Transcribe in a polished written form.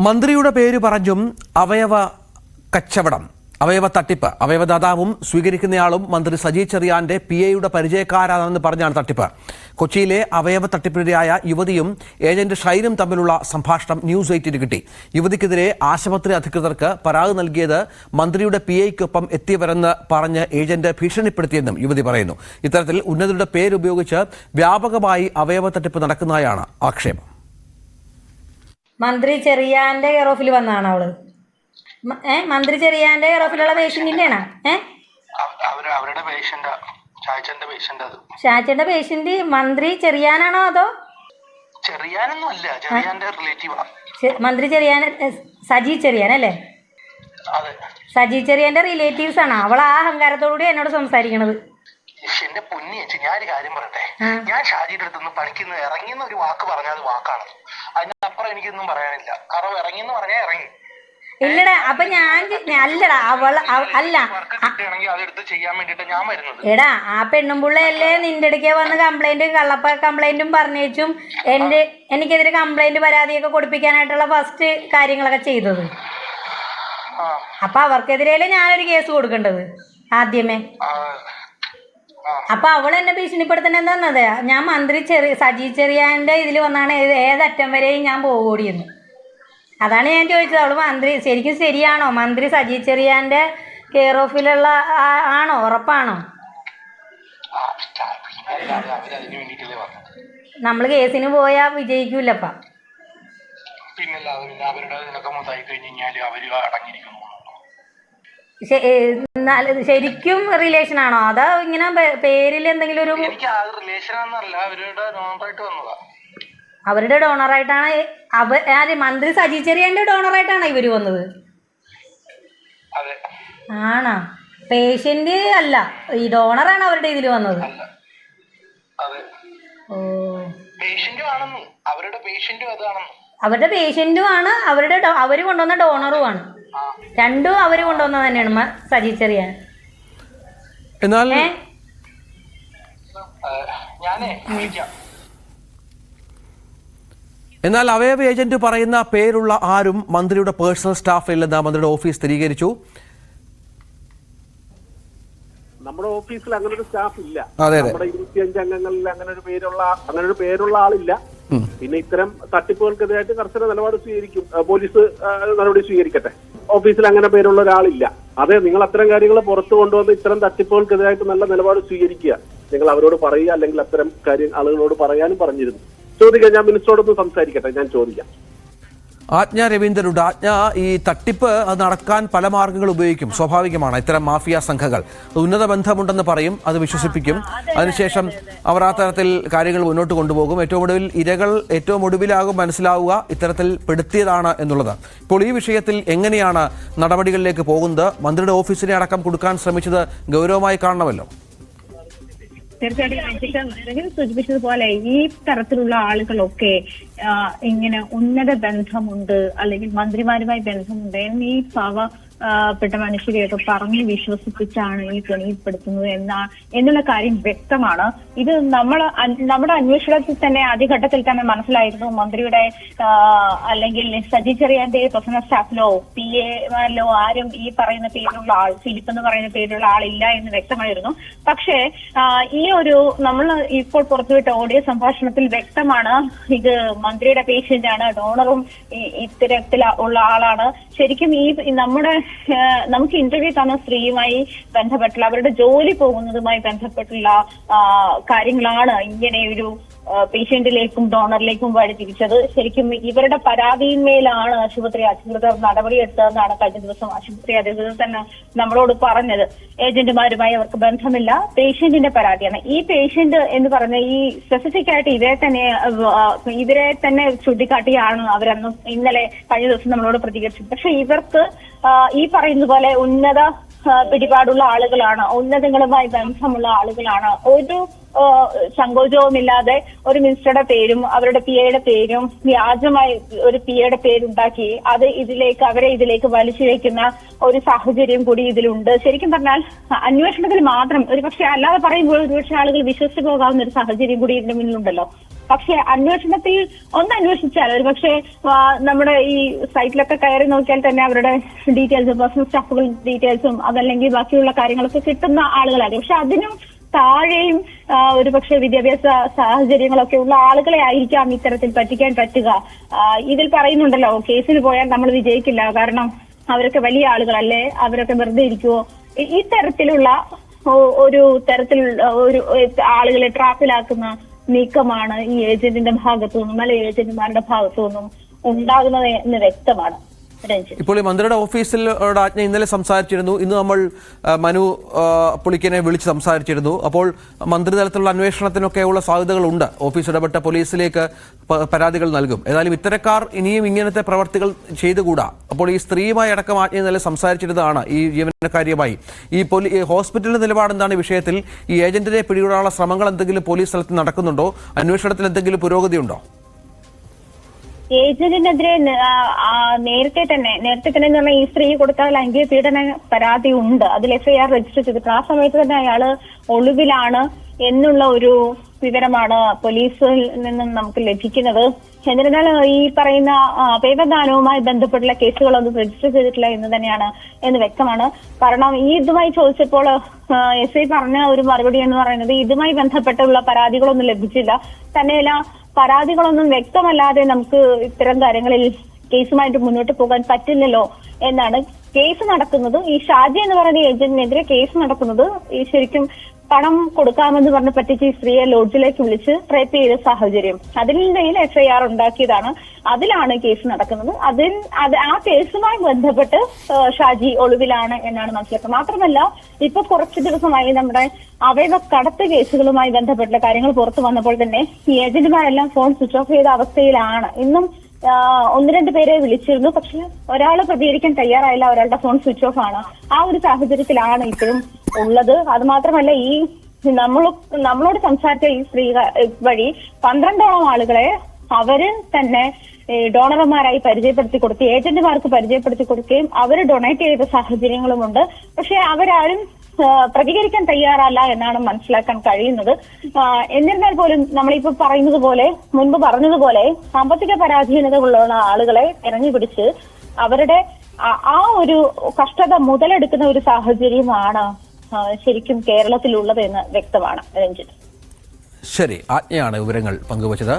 മന്ത്രിയുടെ പേര് പറഞ്ഞും അവയവ കച്ചവടം, അവയവ തട്ടിപ്പ്, അവയവദാതാവും സ്വീകരിക്കുന്നയാളും മന്ത്രി സജി ചെറിയാന്റെ PAയുടെ പരിചയക്കാരാണെന്ന് പറഞ്ഞാണ് തട്ടിപ്പ്. കൊച്ചിയിലെ അവയവ തട്ടിപ്പിനിരയായ യുവതിയും ഏജന്റ് ഷൈനും തമ്മിലുള്ള സംഭാഷണം ന്യൂസ് 8 കിട്ടി. യുവതിക്കെതിരെ ആശുപത്രി അധികൃതർക്ക് പരാതി നൽകിയത് മന്ത്രിയുടെ PAയ്ക്കൊപ്പം എത്തിയവരെന്ന് പറഞ്ഞ് ഏജന്റ് ഭീഷണിപ്പെടുത്തിയെന്നും യുവതി പറയുന്നു. ഇത്തരത്തിൽ ഉന്നതരുടെ പേരുപയോഗിച്ച് വ്യാപകമായി അവയവ തട്ടിപ്പ് നടക്കുന്നതായാണ് ആക്ഷേപം. മന്ത്രി ചെറിയാന്റെ കെയർ ഓഫിൽ വന്നതാണ് അവള്. മന്ത്രി ചെറിയാന്റെ കെയർ ഓഫിലുള്ള പേഷ്യന്റിന്റെ ആണോ? ഷാച്ചന്റെ പേഷ്യന്റ് മന്ത്രി ചെറിയാനാണോ അതോ മന്ത്രി ചെറിയാൻ സജി ചെറിയാൻ അല്ലേ? സജി ചെറിയാന്റെ റിലേറ്റീവ്സ് ആണ്. അവൾ ആ അഹങ്കാരത്തോടുകൂടി എന്നോട് സംസാരിക്കണത്. എന്റെ പൊന്നിയച്ച് ഞാനൊരു കാര്യം പറയട്ടെ, ഞാൻ ഷാജിയുടെ അടുത്തുനിന്ന് പണിക്കുന്ന ഇറങ്ങിയെന്ന ഒരു വാക്ക് പറഞ്ഞാൽ അത് വാക്കാണ്. അതിനപ്പുറം എനിക്കൊന്നും പറയാനില്ല. കാരണം ഇറങ്ങിയെന്ന് പറഞ്ഞാൽ ഇറങ്ങി. ഇല്ലടാ, അപ്പൊ അല്ലടാ അവള് അല്ല അതെടുത്ത് ചെയ്യാൻ വേണ്ടിട്ട് ഞാൻ വരുന്നത്. എടാ, ആ പെണ്ണുമ്പുള്ളയല്ലേ നിന്റെ അടുക്കേ വന്ന് കംപ്ലൈന്റും കള്ളപ്പ കംപ്ലൈന്റും പറഞ്ഞേച്ചും എനിക്കെതിരെ കംപ്ലൈന്റ് പരാതിയൊക്കെ കൊടുപ്പിക്കാനായിട്ടുള്ള ഫസ്റ്റ് കാര്യങ്ങളൊക്കെ ചെയ്തത്. അപ്പൊ അവർക്കെതിരെയല്ലേ ഞാനൊരു കേസ് കൊടുക്കേണ്ടത് ആദ്യമേ. അപ്പൊ അവൾ എന്നെ ഭീഷണിപ്പെടുത്തണ എന്താന്നത്, ഞാൻ മന്ത്രി സജി ചെറിയാന്റെ ഇതിൽ വന്നാണ് ഏതറ്റം വരെയും ഞാൻ പോകൂടിയെന്ന്. അതാണ് ഞാൻ ചോദിച്ചത്. അവള് മന്ത്രി ശരിക്കും ശരിയാണോ? മന്ത്രി സജി ചെറിയാന്റെ കെയർ ഓഫിലുള്ള ആണോ? ഉറപ്പാണോ? നമ്മള് കേസിന് പോയാ വിജയിക്കൂലപ്പ. ശരിക്കും റിലേഷൻ ആണോ അതോ ഇങ്ങനെ പേരിൽ എന്തെങ്കിലും ഒരു? അവരുടെ ഡോണറായിട്ടാണ് മന്ത്രി സജി ചെറിയാന്റെ ഡോണറായിട്ടാണ് ഇവര് വന്നത്. ആണോ? പേഷ്യന്റ് അല്ല, ഈ ഡോണറാണ് അവരുടെ ഇതിൽ വന്നത്. ഓ, അവരുടെ പേഷ്യന്റും ആണ്, അവര് കൊണ്ടുവന്ന ഡോണറും ആണ്. രണ്ടും അവര് കൊണ്ടുവന്നത് തന്നെയാണ് സജി ചെറിയാൻ. എന്നാൽ അവയവ ഏജന്റ് പറയുന്ന പേരുള്ള ആരും മന്ത്രിയുടെ പേഴ്സണൽ സ്റ്റാഫില്ലെന്ന് മന്ത്രിയുടെ ഓഫീസ് സ്ഥിരീകരിച്ചു. നമ്മുടെ ഓഫീസിൽ അങ്ങനെ ഒരു സ്റ്റാഫ് ഇല്ല. നമ്മുടെ 25 അംഗങ്ങളിൽ അങ്ങനെ ഒരു പേരുള്ള ആളില്ല. പിന്നെ ഇത്തരം തട്ടിപ്പുകൾക്കെതിരായിട്ട് കർശന നിലപാട് സ്വീകരിക്കും. പോലീസ് നടപടി സ്വീകരിക്കട്ടെ. ഓഫീസിൽ അങ്ങനെ പേരുള്ള ഒരാളില്ല. അതെ, നിങ്ങൾ അത്തരം കാര്യങ്ങൾ പുറത്തു കൊണ്ടുവന്ന് ഇത്തരം തട്ടിപ്പുകൾക്കെതിരായിട്ട് നല്ല നിലപാട് സ്വീകരിക്കുക. നിങ്ങൾ അവരോട് പറയുക, അല്ലെങ്കിൽ അത്തരം കാര്യം ആളുകളോട് പറയാനും പറഞ്ഞിരുന്നു. ചോദിക്കാം, ഞാൻ മിനിസ്റ്ററോടൊന്ന് സംസാരിക്കട്ടെ, ഞാൻ ചോദിക്കാം. ആജ്ഞ രവീന്ദ്രനുണ്ട്. ആജ്ഞ, ഈ തട്ടിപ്പ് അത് നടക്കാൻ പല മാർഗങ്ങൾ ഉപയോഗിക്കും. സ്വാഭാവികമാണ്. ഇത്തരം മാഫിയ സംഘങ്ങൾ ഉന്നത ബന്ധമുണ്ടെന്ന് പറയും, അത് വിശ്വസിപ്പിക്കും. അതിനുശേഷം അവർ ആ തരത്തിൽ കാര്യങ്ങൾ മുന്നോട്ട് കൊണ്ടുപോകും. ഏറ്റവും ഒടുവിലാകും മനസ്സിലാവുക ഇത്തരത്തിൽ പെടുത്തിയതാണ് എന്നുള്ളത്. ഇപ്പോൾ ഈ വിഷയത്തിൽ എങ്ങനെയാണ് നടപടികളിലേക്ക് പോകുന്നത്? മന്ത്രിയുടെ ഓഫീസിനെ അടക്കം കൊടുക്കാൻ ശ്രമിച്ചത് ഗൗരവമായി കാണണമല്ലോ. തീർച്ചയായിട്ടും സൂചിപ്പിച്ചതുപോലെ ഈ തരത്തിലുള്ള ആളുകളൊക്കെ ഇങ്ങനെ ഉന്നത ബന്ധമുണ്ട് അല്ലെങ്കിൽ മന്ത്രിമാരുമായി ബന്ധമുണ്ട് എന്നീ പ്പെട്ട മനുഷ്യരെയൊക്കെ പറഞ്ഞ് വിശ്വസിപ്പിച്ചാണ് ഈ കെണിയിൽപ്പെടുത്തുന്നത് എന്നുള്ള കാര്യം വ്യക്തമാണ്. ഇത് നമ്മുടെ അന്വേഷണത്തിൽ തന്നെ ആദ്യഘട്ടത്തിൽ തന്നെ മനസ്സിലായിരുന്നു. മന്ത്രിയുടെ അല്ലെങ്കിൽ സജി ചെറിയാന്റെ പേഴ്സണൽ സ്റ്റാഫിലോ PAമാരിലോ ആരും ഈ പറയുന്ന പേരിലുള്ള ആൾ, ഫിലിപ്പ് എന്ന് പറയുന്ന പേരിലുള്ള ആളില്ല എന്ന് വ്യക്തമായിരുന്നു. പക്ഷേ ഈ നമ്മൾ ഇപ്പോൾ പുറത്തുവിട്ട ഓഡിയോ സംഭാഷണത്തിൽ വ്യക്തമാണ് ഇത് മന്ത്രിയുടെ പേഷ്യന്റ് ആണ്, ഡോണറും ഇത്തരത്തിൽ ഉള്ള ആളാണ്. ശരിക്കും നമുക്ക് ഇന്റർവ്യൂ തന്ന സ്ത്രീയുമായി ബന്ധപ്പെട്ടുള്ള അവരുടെ ജോലി പോകുന്നതുമായി ബന്ധപ്പെട്ടുള്ള കാര്യങ്ങളാണ് ഇങ്ങനെ ഒരു പേഷ്യന്റിലേക്കും ഡോണറിലേക്കും വഴിതിരിച്ചത്. ശരിക്കും ഇവരുടെ പരാതിയിന്മേലാണ് ആശുപത്രി അധികൃതർ നടപടിയെടുത്തതെന്നാണ് കഴിഞ്ഞ ദിവസം ആശുപത്രി അധികൃതർ തന്നെ നമ്മളോട് പറഞ്ഞത്. ഏജന്റുമാരുമായി അവർക്ക് ബന്ധമില്ല, പേഷ്യന്റിന്റെ പരാതിയാണ്. ഈ പേഷ്യന്റ് എന്ന് പറഞ്ഞ ഈ സ്പെസിഫിക് ആയിട്ട് ഇവരെ തന്നെ ചൂണ്ടിക്കാട്ടിയാണ് അവരന്ന് ഇന്നലെ കഴിഞ്ഞ ദിവസം നമ്മളോട് പ്രതികരിച്ചത്. പക്ഷെ ഇവർക്ക് ഈ പറയുന്ന പോലെ ഉന്നത പിടിപാടുള്ള ആളുകളാണ്, ഉന്നതങ്ങളുമായി ബന്ധമുള്ള ആളുകളാണ്. ഒരു സങ്കോചവുമില്ലാതെ ഒരു മിനിസ്റ്ററുടെ പേരും അവരുടെ PAയുടെ പേരും വ്യാജമായി ഒരു PAയുടെ പേരുണ്ടാക്കി അവരെ ഇതിലേക്ക് വലിച്ചു വയ്ക്കുന്ന ഒരു സാഹചര്യം കൂടി ഇതിലുണ്ട്. ശരിക്കും പറഞ്ഞാൽ അന്വേഷണത്തിൽ മാത്രം, ഒരു പക്ഷെ അല്ലാതെ പറയുമ്പോൾ ഒരുപക്ഷെ ആളുകൾ വിശ്വസിച്ചു പോകാവുന്ന ഒരു സാഹചര്യം കൂടി ഇതിന് മുന്നിലുണ്ടല്ലോ. പക്ഷെ അന്വേഷണത്തിൽ ഒന്ന് അന്വേഷിച്ചാൽ ഒരു പക്ഷേ നമ്മുടെ ഈ സൈറ്റിലൊക്കെ കയറി നോക്കിയാൽ തന്നെ അവരുടെ ഡീറ്റെയിൽസും പേഴ്സണൽ സ്റ്റാഫുകൾ ഡീറ്റെയിൽസും അതല്ലെങ്കിൽ ബാക്കിയുള്ള കാര്യങ്ങളൊക്കെ കിട്ടുന്ന ആളുകളായിരിക്കും. പക്ഷെ അതിനും താഴെയും ഒരു പക്ഷേ വിദ്യാഭ്യാസ സാഹചര്യങ്ങളൊക്കെ ഉള്ള ആളുകളെ ആയിരിക്കാം ഇത്തരത്തിൽ പറ്റിക്കാൻ പറ്റുക. ഇതിൽ പറയുന്നുണ്ടല്ലോ, കേസിന് പോയാൽ നമ്മൾ വിജയിക്കില്ല, കാരണം അവരൊക്കെ വലിയ ആളുകളല്ലേ, അവരൊക്കെ വെറുതെ ഇരിക്കുവോ. ഈ തരത്തിലുള്ള ഒരു ഒരു ആളുകളെ ട്രാപ്പിലാക്കുന്ന നീക്കമാണ് ഈ ഏജന്റിന്റെ ഭാഗത്തു നിന്നും അല്ലെ ഏജന്റുമാരുടെ ഭാഗത്തു നിന്നും ഉണ്ടാകുന്നത് എന്ന് വ്യക്തമാണ്. ഇപ്പോൾ ഈ മന്ത്രിയുടെ ഓഫീസിലോട് ആജ്ഞ ഇന്നലെ സംസാരിച്ചിരുന്നു. ഇന്ന് നമ്മൾ മനു പുളിക്കനെ വിളിച്ച് സംസാരിച്ചിരുന്നു. അപ്പോൾ മന്ത്രിതലത്തിലുള്ള അന്വേഷണത്തിനൊക്കെയുള്ള സാധ്യതകളുണ്ട്. ഓഫീസ് ഇടപെട്ട പോലീസിലേക്ക് പരാതികൾ നൽകും. ഏതായാലും ഇത്തരക്കാർ ഇനിയും ഇങ്ങനത്തെ പ്രവർത്തികൾ ചെയ്തുകൂടാ. അപ്പോൾ ഈ സ്ത്രീയുമായി അടക്കം ആജ്ഞ ഇന്നലെ സംസാരിച്ചിരുന്നതാണ് ഈ ജീവനക്കാരിയുമായി. ഈ ഹോസ്പിറ്റലിന്റെ നിലപാട് എന്താണ് ഈ വിഷയത്തിൽ? ഈ ഏജന്റിനെ പിടികൂടാനുള്ള ശ്രമങ്ങൾ എന്തെങ്കിലും പോലീസ് തലത്തിൽ നടക്കുന്നുണ്ടോ? അന്വേഷണത്തിൽ എന്തെങ്കിലും പുരോഗതിയുണ്ടോ? ഏജന്റിനെതിരെ നേരത്തെ തന്നെ എന്ന് പറഞ്ഞാൽ ഈ സ്ത്രീ കൊടുത്ത ലൈംഗിക പീഡന പരാതി ഉണ്ട്. അതിൽ FIR രജിസ്റ്റർ ചെയ്തിട്ടുണ്ട്. ആ സമയത്ത് തന്നെ അയാള് ഒളിവിലാണ് എന്നുള്ള ഒരു വിവരമാണ് പോലീസിൽ നിന്നും നമുക്ക് ലഭിക്കുന്നത്. എന്നിരുന്നാലും ഈ പറയുന്ന അവയവദാനവുമായി ബന്ധപ്പെട്ടുള്ള കേസുകളൊന്നും രജിസ്റ്റർ ചെയ്തിട്ടില്ല എന്ന് വ്യക്തമാണ്. കാരണം ഈ ഇതുമായി ചോദിച്ചപ്പോൾ SI പറഞ്ഞ ഒരു മറുപടി എന്ന് പറയുന്നത് ഇതുമായി ബന്ധപ്പെട്ടുള്ള പരാതികളൊന്നും ലഭിച്ചില്ല. തന്നെയല്ല, പരാതികളൊന്നും വ്യക്തമല്ലാതെ നമുക്ക് ഇത്തരം കാര്യങ്ങളിൽ കേസുമായിട്ട് മുന്നോട്ട് പോകാൻ പറ്റില്ലല്ലോ എന്നാണ്. കേസ് നടക്കുന്നത് ഈ ഷാജി എന്ന് പറയുന്ന ഏജന്റിനെതിരെ കേസ് നടക്കുന്നത് ഈ ശരിക്കും പണം കൊടുക്കാമെന്ന് പറഞ്ഞ് പറ്റിച്ച് ഈ സ്ത്രീയെ ലോഡ്ജിലേക്ക് വിളിച്ച് റേപ്പ് ചെയ്ത സാഹചര്യം, അതിനിടയിൽ FIR ഉണ്ടാക്കിയതാണ്. അതിലാണ് കേസ് നടക്കുന്നത്. ആ കേസുമായി ബന്ധപ്പെട്ട് ഷാജി ഒളിവിലാണ് എന്നാണ് മനസ്സിലാക്കുന്നത്. മാത്രമല്ല, ഇപ്പൊ കുറച്ചു ദിവസമായി നമ്മുടെ അവയവ കടത്ത് കേസുകളുമായി ബന്ധപ്പെട്ട കാര്യങ്ങൾ പുറത്തു വന്നപ്പോൾ തന്നെ ഈ ഏജന്റുമാരെല്ലാം ഫോൺ സ്വിച്ച് ഓഫ് ചെയ്ത അവസ്ഥയിലാണ്. ഇന്നും 1-2 പേരെ വിളിച്ചിരുന്നു, പക്ഷെ ഒരാൾ പ്രതികരിക്കാൻ തയ്യാറായില്ല, ഒരാളുടെ ഫോൺ സ്വിച്ച് ഓഫ് ആണ്. ആ ഒരു സാഹചര്യത്തിലാണ് ഇപ്പോഴും ഉള്ളത്. അത് മാത്രമല്ല, ഈ നമ്മളോട് സംസാരിച്ച ഈ സ്ത്രീ വഴി 12ഓളം ആളുകളെ അവര് തന്നെ ഡോണർമാരായി പരിചയപ്പെടുത്തി കൊടുത്ത് ഏജന്റുമാർക്ക് പരിചയപ്പെടുത്തി കൊടുക്കുകയും അവർ ഡൊണേറ്റ് ചെയ്ത സാഹചര്യങ്ങളുമുണ്ട്. പക്ഷെ അവരാരും പ്രതികരിക്കാൻ തയ്യാറല്ല എന്നാണ് മനസ്സിലാക്കാൻ കഴിയുന്നത്. എന്നിരുന്നാൽ പോലും നമ്മളിപ്പോ മുൻപ് പറഞ്ഞതുപോലെ സാമ്പത്തിക പരാധീനതകളുള്ള ആളുകളെ തെരഞ്ഞുപിടിച്ച് അവരുടെ ആ ഒരു കഷ്ടത മുതലെടുക്കുന്ന ഒരു സാഹചര്യമാണ് ശരിക്കും കേരളത്തിലുള്ളത് എന്ന് വ്യക്തമാണ്. രഞ്ജിത്ത്, ശരി, ആജ്ഞയാണ് വിവരങ്ങൾ പങ്കുവച്ചത്.